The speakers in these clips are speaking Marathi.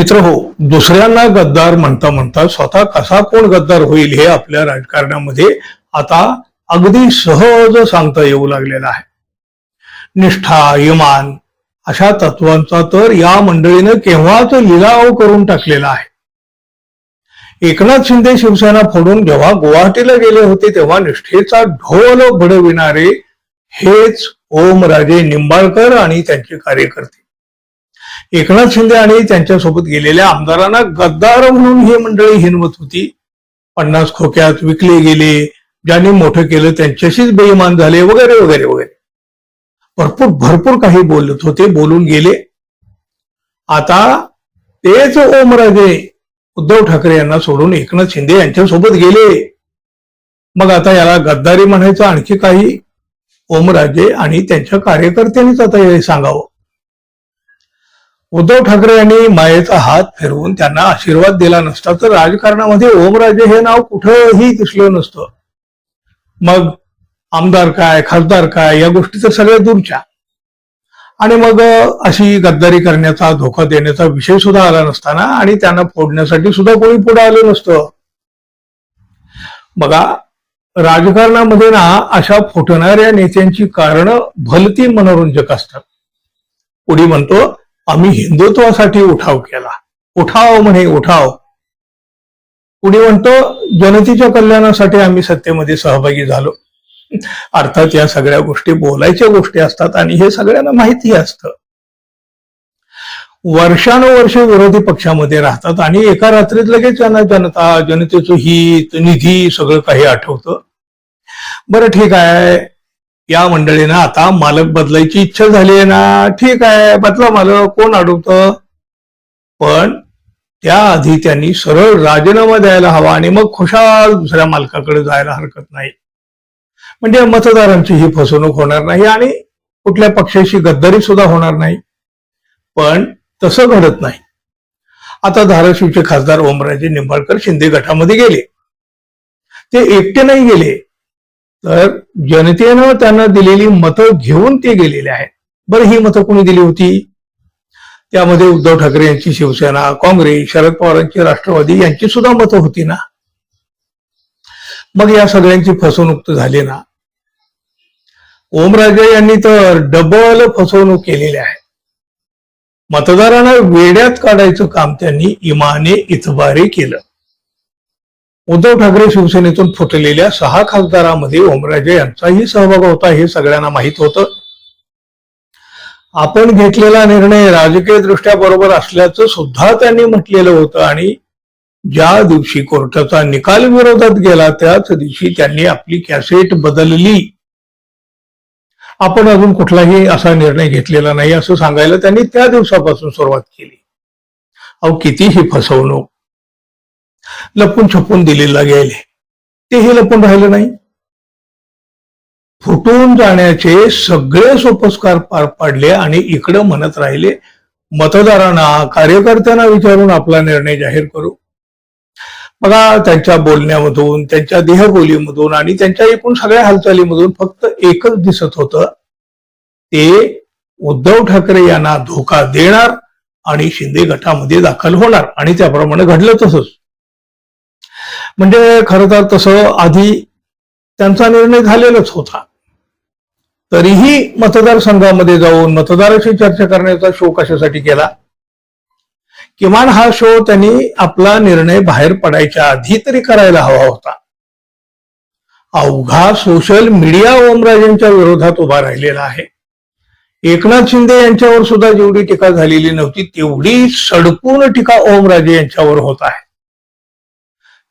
मित्र हो, दुसऱ्यांना गद्दार म्हणता म्हणता स्वतः कसा कोण गद्दार होईल हे आपल्या राजकारणामध्ये आता अगदी सहज सांगता येऊ लागलेला आहे. निष्ठा, इमान अशा तत्वांचा तर या मंडळीनं केव्हाच लिलाव करून टाकलेला आहे. एकनाथ शिंदे शिवसेना फोडून जेव्हा गुवाहाटीला गेले होते तेव्हा निष्ठेचा ढोल बडविणारे हेच ओमराजे निंबाळकर आणि त्यांचे कार्यकर्ते. एकनाथ शिंदे आणि त्यांच्यासोबत गेलेल्या आमदारांना गद्दार म्हणून ही मंडळी हिनवत होती. 50 खोक्यात विकले गेले, ज्यांनी मोठं केलं त्यांच्याशीच बेईमान झाले, वगैरे वगैरे वगैरे भरपूर काही बोलत होते, बोलून गेले. आता तेच ओमराजे उद्धव ठाकरे यांना सोडून एकनाथ शिंदे यांच्यासोबत गेले. मग आता याला गद्दारी म्हणायचं आणखी काही ओमराजे आणि त्यांच्या कार्यकर्त्यांनीच आता हे सांगावं. उद्धव ठाकरे यांनी मायेचा हात फिरवून त्यांना आशीर्वाद दिला नसता तर राजकारणामध्ये ओमराजे हे नाव कुठंही दिसलं नसतं. मग आमदार काय, खासदार काय, या गोष्टी तर सगळ्या दूरच्या. आणि मग अशी गद्दारी करण्याचा, धोका देण्याचा विषय सुद्धा आला नसताना आणि त्यांना फोडण्यासाठी सुद्धा कोणी पुढे आलं नसतं. बघा, राजकारणामध्ये ना अशा फुटणाऱ्या नेत्यांची कारणं भलती मनोरंजक असतात. कोणी म्हणतो आम्ही हिंदुत्वासाठी उठाव केला, उठाव म्हणे उठाव. कुणी म्हणतो जनतेच्या कल्याणासाठी आम्ही सत्तेमध्ये सहभागी झालो. अर्थात या सगळ्या गोष्टी बोलायच्या गोष्टी असतात आणि हे सगळ्यांना माहिती असतं. वर्षानुवर्षे विरोधी पक्षामध्ये राहतात आणि एका रात्रीत लगेच त्यांना जनता, जनतेचं हित, निधी सगळं काही आठवतं. बरं ठीक आहे, या मंडळीनं आता मालक बदलायची इच्छा झाली आहे ना, ठीक आहे, बदला मालक, कोण अडवतं. पण त्याआधी त्यांनी सरळ राजीनामा द्यायला हवा आणि मग खुशाल दुसऱ्या मालकाकडे जायला हरकत नाही. म्हणजे मतदारांची ही फसवणूक होणार नाही आणि कुठल्या पक्षाशी गद्दारी सुद्धा होणार नाही. पण तसं घडत नाही. आता धाराशिवचे खासदार ओमराजे निंबाळकर शिंदे गटामध्ये गेले. ते एकटे नाही गेले, तर जनतेनं त्यांना दिलेली मतं घेऊन ते गेलेले आहेत. बरं, ही मतं कोणी दिली होती? त्यामध्ये उद्धव ठाकरे यांची शिवसेना, काँग्रेस, शरद पवारांची राष्ट्रवादी यांची सुद्धा मतं होती ना. मग या सगळ्यांची फसवणूक तर झाली ना. ओमराजे यांनी तर डबल फसवणूक केलेली आहे. मतदारांना वेड्यात काढायचं काम त्यांनी इमाने इतबारे केलं. उद्धव ठाकरे शिवसेनेतून फुटलेल्या 6 खासदारांमध्ये ओमराजे यांचाही सहभाग होता हे सगळ्यांना माहित होतं. आपण घेतलेला निर्णय राजकीय दृष्ट्या बरोबर असल्याचं सुद्धा त्यांनी म्हटलेलं होतं आणि ज्या दिवशी कोर्टाचा निकाल विरोधात गेला त्याच दिवशी त्यांनी आपली कॅसेट बदलली. आपण अजून कुठलाही असा निर्णय घेतलेला नाही असं सांगायला त्यांनी त्या दिवसापासून सुरुवात केली. अहो, कितीही फसवणूक, लपून छपून दिलेला गेले, तेही लपून राहिलं नाही. फुटून जाण्याचे सगळे सोपस्कार पार पाडले आणि इकडं म्हणत राहिले मतदारांना, कार्यकर्त्यांना विचारून आपला निर्णय जाहीर करू. बघा, त्यांच्या बोलण्यामधून, त्यांच्या देहबोलीमधून आणि त्यांच्या एकूण सगळ्या हालचालीमधून फक्त एकच दिसत होतं, ते उद्धव ठाकरे यांना धोका देणार आणि शिंदे गटामध्ये दाखल होणार. आणि त्याप्रमाणे घडलं तसंच. म्हणजे खरं तर तसं आधी त्यांचा निर्णय झालेलाच होता. तरीही मतदारसंघामध्ये जाऊन मतदाराशी चर्चा करण्याचा शो कशासाठी केला? किमान हा शो त्यांनी आपला निर्णय बाहेर पडायच्या आधी तरी करायला हवा होता. अवघा सोशल मीडिया ओमराजेंच्या विरोधात उभा राहिलेला आहे. एकनाथ शिंदे यांच्यावर सुद्धा जेवढी टीका झालेली नव्हती तेवढी सडकून टीका ओमराजे यांच्यावर होत आहे.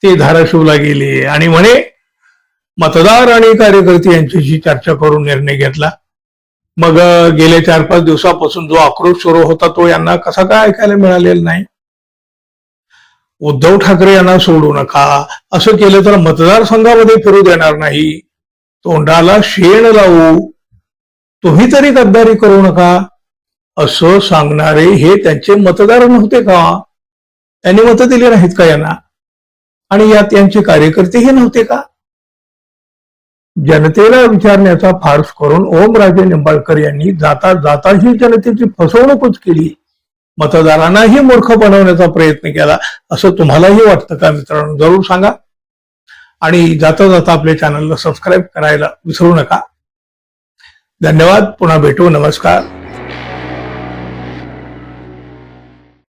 ते धाराशिवला गेले आणि म्हणे मतदार आणि कार्यकर्ते यांच्याशी चर्चा करून निर्णय घेतला. मग गेल्या 4-5 दिवसापासून जो आक्रोश सुरू होता तो यांना कसा काय ऐकायला मिळालेला नाही. उद्धव ठाकरे यांना सोडू नका, असं केलं तर मतदारसंघामध्ये फिरू देणार नाही, तोंडाला शेण लावू, तुम्ही तरी गद्दारी करू नका, असं सांगणारे हे त्यांचे मतदार नव्हते का? त्यांनी मतं दिली नाहीत का यांना? आणि यात यांचे कार्यकर्तेही नव्हते का? जनतेला विचारण्याचा फार्स करून ओमराजे निंबाळकर यांनी जाता जाता ही जनतेची फसवणूकच केली. मतदारांनाही मूर्ख बनवण्याचा प्रयत्न केला असं तुम्हालाही वाटतं का मित्रांनो? जरूर सांगा. आणि जाता जाता आपल्या चॅनलला सबस्क्राईब करायला विसरू नका. धन्यवाद. पुन्हा भेटू. नमस्कार.